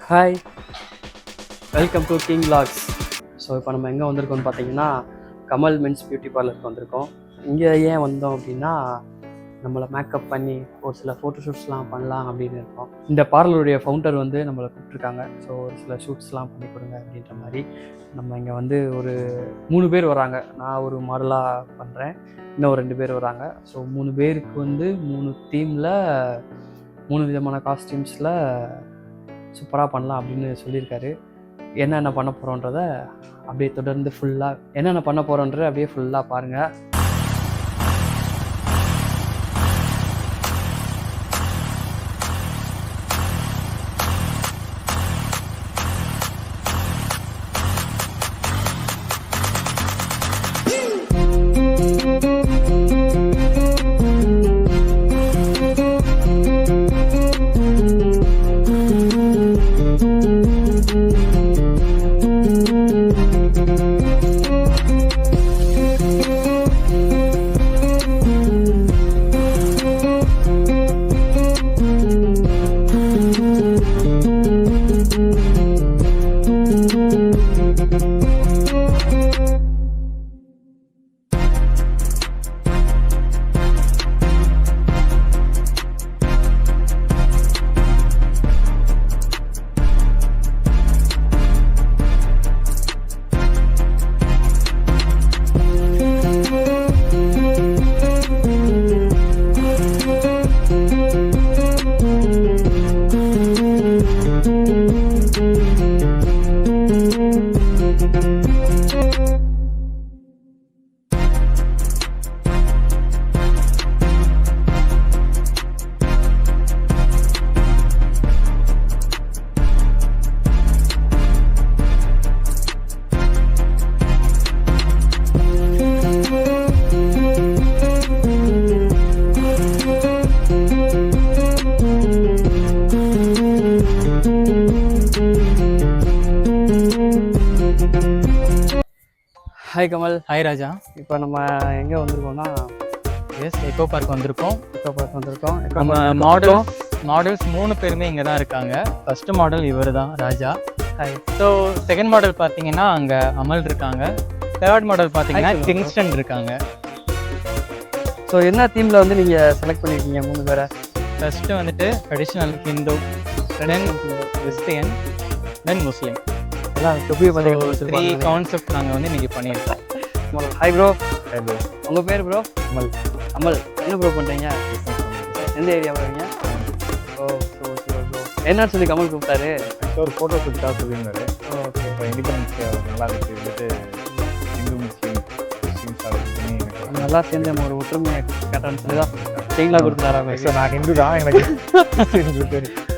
Hi, welcome to king vlogs. So இப்போ நம்ம எங்கே வந்திருக்கோம்னு பார்த்தீங்கன்னா கமல் மென்ஸ் பியூட்டி பார்லருக்கு வந்திருக்கோம். இங்கே ஏன் வந்தோம் அப்படின்னா நம்மளை மேக்கப் பண்ணி ஒரு சில ஃபோட்டோஷூட்ஸ்லாம் பண்ணலாம் அப்படின்னு இருக்கோம். இந்த பார்லருடைய ஃபவுண்டர் வந்து நம்மளை கூப்பிட்ருக்காங்க. ஸோ ஒரு சில ஷூட்ஸ்லாம் பண்ணி கொடுங்க அப்படின்ற மாதிரி நம்ம இங்கே வந்து ஒரு 3 பேர் வராங்க. நான் ஒரு மாடலாக பண்ணுறேன், இன்னும் 2 பேர் வராங்க. ஸோ 3 பேருக்கு வந்து 3 தீமில் 3 விதமான காஸ்டியூம்ஸில் சூப்பராக பண்ணலாம் அப்படின்னு சொல்லியிருக்காரு. என்னென்ன பண்ண போகிறோன்றத அப்படியே தொடர்ந்து அப்படியே ஃபுல்லாக பாருங்கள். ஹாய் கமல். ஹாய் ராஜா. இப்போ நம்ம எங்கே வந்திருக்கோம்னா எக்கோ பார்க் வந்திருக்கோம். நம்ம மாடல்ஸ் 3 பேருமே இங்கே தான் இருக்காங்க. ஃபர்ஸ்ட் மாடல் இவர் தான் ராஜா. ஹாய். ஸோ செகண்ட் மாடல் பார்த்தீங்கன்னா அங்கே அமல் இருக்காங்க. தேர்ட் மாடல் பார்த்தீங்கன்னா கிங்ஸ்டன் இருக்காங்க. ஸோ என்ன தீமில் வந்து நீங்கள் செலக்ட் பண்ணியிருக்கீங்க 3 பேரை? ஃபர்ஸ்ட்டு வந்துட்டு ட்ரெடிஷ்னல் ஹிந்து, தென் கிறிஸ்டியன், தென் முஸ்லீம். தொப்பியை 3 கான்செப்ட் நாங்கள் வந்து இன்னைக்கு பண்ணியிருக்கோம். Hi bro. Hi bro. உங்கள் பேர் ப்ரோ? அமல். என்ன ப்ரோ பண்ணுறீங்க? எந்த ஏரியா வரீங்க? ஓ ஸோ ப்ரோ என்னன்னு சொல்லி கமல் கூப்பிட்டாரு? ஒரு ஃபோட்டோ ஷூட்டாக சொல்லியிருந்தாரு. ஓகே. இப்போ இண்டிபெண்டன்ஸ் நல்லா இருக்குது வந்துட்டு இந்து முஸ்லீம் கிறிஸ்டின்ஸ் நல்லா சேர்ந்து நம்ம ஒரு ஒற்றுமையை கேட்டான்னு சொல்லி தான் செயின்லாம் கொடுத்துட்டாராமே. சார் நான் ஹிந்து தான், எனக்கு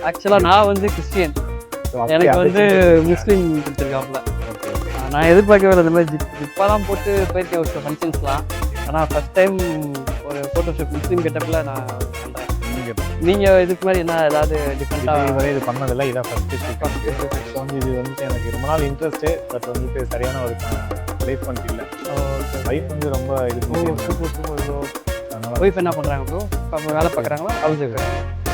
ஆக்சுவலாக நான் வந்து கிறிஸ்டியன், எனக்கு வந்து முஸ்லீம் கொடுத்துருக்காப்புல. நான் எதிர்பார்க்கவே இல்லை இந்த மாதிரி ஜிப்பாலாம் போட்டு போயிருக்கேன் ஒரு சில ஃபங்க்ஷன்ஸ்லாம். ஆனால் ஃபஸ்ட் டைம் ஒரு ஃபோட்டோஷூட் முஸ்லீம் கெட்டப்பில் நான் பண்ணுறேன். நீங்கள் இதுக்கு மாதிரி என்ன ஏதாவது டிஃப்ரெண்ட்டாக இது பண்ணதில்லை, இதான் ஃபஸ்ட்டு ஷூட். வந்து இது வந்துட்டு எனக்கு ரொம்ப நாள் இன்ட்ரெஸ்ட்டு, பட் வந்துட்டு சரியான ஒரு பிளேஸ்மெண்ட் இல்லை. லைஃப் வந்து ரொம்ப இது சூப்பர். ஒய்ஃப் என்ன பண்ணுறாங்க ப்ரோ? இப்போ வேலை பார்க்குறாங்களா? House wife.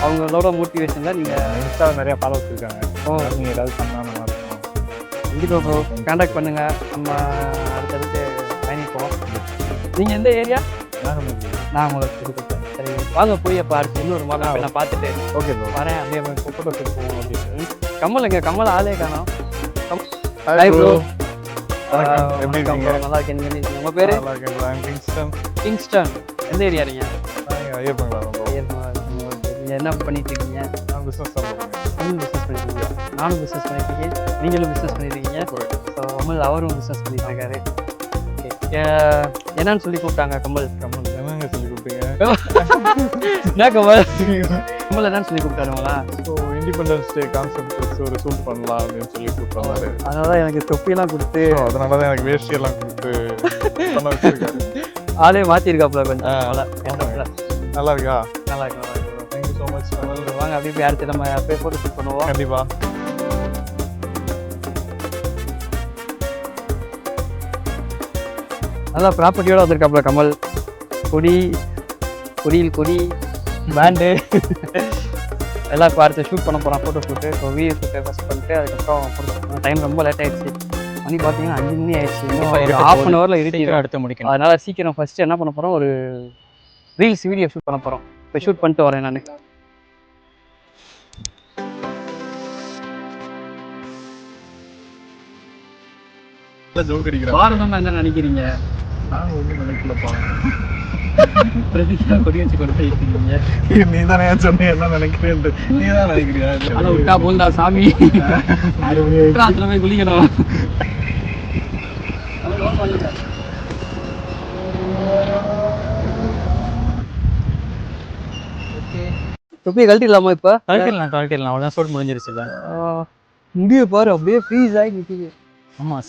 அவங்களோட மோட்டிவேஷனில் நீங்கள் இன்ஸ்டாவில் நிறையா ஃபாலோவர்ஸ் இருக்காங்க. நீங்கள் ஏதாவது பண்ணால் நல்லா இருக்கும். கண்டிப்பாக ப்ரோ கான்டாக்ட் பண்ணுங்கள், நம்ம அடுத்தடுத்து பயணிப்போம். நீங்கள் எந்த ஏரியா? நான் உங்களுக்கு கொடுத்துருக்கேன். சரி வாங்க போய் அப்போ அடுத்து இன்னொரு மாதிரி நான் பார்த்துட்டு ஓகே ப்ரோ வரேன். அப்படியே ஃபோட்டோ எடுப்போம் அப்படின்னு. கமல் எங்க? கமல் ஆளே காணோம். Hi bro. எப்படி இருக்கீங்க? நல்லா இருக்கேன். நீங்கள் உங்கள் பேர்? நல்லா இருக்கேன். கிங்ஸ்டன். கிங்ஸ்டன். எந்த ஏரியா நீங்கள்? ஐயப்பங்களா. நீங்கள் என்ன பண்ணிட்டு இருக்கீங்க? நான் பிஸ்னஸ் தான் பண்ணுறேன். பிஸ்னஸ் பண்ணிருக்கீங்க. நானும் பிஸ்னஸ் பண்ணிட்டு இருக்கேன், நீங்களும் பிஸ்னஸ் பண்ணிருக்கீங்க. ஸோ கமல் அவரும் பிஸ்னஸ் பண்ணிட்டு இருக்காரு. ஓகே. என்னன்னு சொல்லி கூப்பிட்டாங்க கமல்? என்னங்க சொல்லி கொடுத்தீங்க? என்ன கமல் கமல் என்னன்னு சொல்லி கூப்பிட்டாருங்களா? ஸோ இண்டிபெண்டன்ஸ் டே கான்செப்ட் ஒரு ஷூட் பண்ணலாம் அப்படின்னு சொல்லி கூப்பிட்டாரு. அதனால தான் எனக்கு தொப்பியெல்லாம் கொடுத்து, அதனால தான் எனக்கு வேஷ்டியெல்லாம் கொடுத்து பண்ண வச்சிருக்காரு. ஆளே மாற்றிருக்காப்புல கொஞ்சம். நல்லா இருக்கா? நல்லா இருக்கு. Thank you so much. வாங்க அப்படியே போய் அடுத்து நம்ம அப்படியே ஃபோட்டோ ஷூட் பண்ணுவோம். கண்டிப்பாக. நல்லா ப்ராப்பர்ட்டியோட வந்திருக்காப்புல கமல். கொடி, கொடி பேண்டு எல்லாம் இப்போ அடுத்து ஷூட் பண்ண போகிறோம், ஃபோட்டோ ஷூட்டு. ஸோ வீடியோ ஷூட்டை ஃபஸ்ட் பண்ணிட்டு அதுக்கப்புறம் டைம் ரொம்ப லேட் ஆயிடுச்சு. மணி பார்த்தீங்கன்னா 5 மணி ஆயிடுச்சு. இன்னும் ஒரு ஹாஃப் அன் ஹவரில் சீக்கிரம் எடுத்து முடிக்கணும். அதனால சீக்கிரம் ஃபஸ்ட்டு என்ன பண்ண போகிறோம், ஒரு ரீல்ஸ் வீடியோ ஷூட் பண்ண போகிறோம். இப்போ ஷூட் பண்ணிட்டு வரேன் நான். பாரதம் என்ன நினைக்கிறீங்க? நான் ஒன்றும் நினைக்கலப்பா. பிரதிகா கொடி வச்சு கொடுத்துருக்கீங்க. நீ தானே சொன்னேன் என்ன நினைக்கிறேன், நீ தான் நினைக்கிறியா? அதை விட்டா போல்டா சாமி, ராத்திர போய் குளிக்கணும். தொப்பியை கழட்டிடலாமா இப்போ? கழட்டிடலாம் அவ்வளோதான். ஷூட் முடிஞ்சிருச்சுல. முடிய பாரு அப்படியே ஃப்ரீஸ் ஆகி நிற்கிது. ஆமாம்,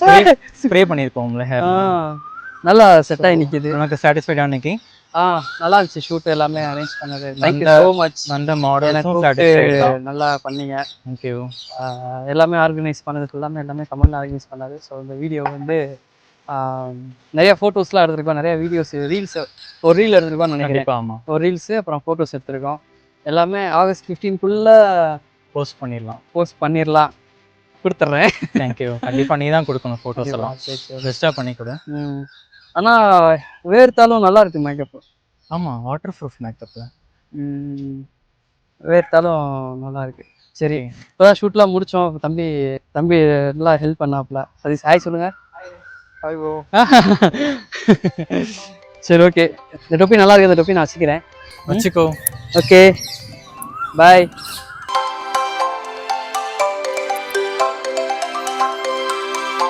ஸ்ப்ரே பண்ணியிருக்கோம்ல ஹேர். நல்லா செட் ஆகி நிற்கிது. உனக்கு சாட்டிஸ்ஃபைடாக இன்னைக்கு? நல்லா இருந்துச்சு ஷூட் எல்லாமே அரேஞ்ச் பண்ணது. Thank you so much. அந்த மாடல் நல்லா பண்ணீங்க. தேங்க்யூ. எல்லாமே ஆர்கனைஸ் பண்ணது எல்லாமே கமெண்ட் ஆர்கனைஸ் பண்ணது. ஸோ இந்த வீடியோ வந்து நிறைய ஃபோட்டோஸ்லாம் எடுத்திருக்கோம், நிறைய வீடியோஸ், ரீல்ஸ், ஒரு ரீல் எடுத்திருக்கோம்னு நினைக்கிறேன். ஆமாம், ஒரு ரீல்ஸு அப்புறம் ஃபோட்டோஸ் எடுத்திருக்கோம். எல்லாமே ஆகஸ்ட் 15 போஸ்ட் பண்ணிடலாம். கொடுத்துட்றேன். தேங்க்யூ. கண்டிப்பாக நீ தான் கொடுக்கணும் ஃபோட்டோஸ் எல்லாம். பெஸ்ட்டாக பண்ணி கொடு. ஆனால் வேர்த்தாலும் நல்லா இருக்கு மேக்கப்பு. ஆமாம், வாட்டர் ப்ரூஃப் மேக்கப்பு. வேர்த்தாலும் நல்லா இருக்கு. சரி, இப்போதான் ஷூட்லாம் முடித்தோம். தம்பி நல்லா ஹெல்ப் பண்ணாப்புல. சதீஷ் ஹாய் சொல்லுங்க. சரி, ஓகே. இந்த டொப்பி நல்லா இருக்கு. இந்த டொப்பி நான் வச்சுக்கிறேன். வச்சுக்கோ. ஓகே, பாய்.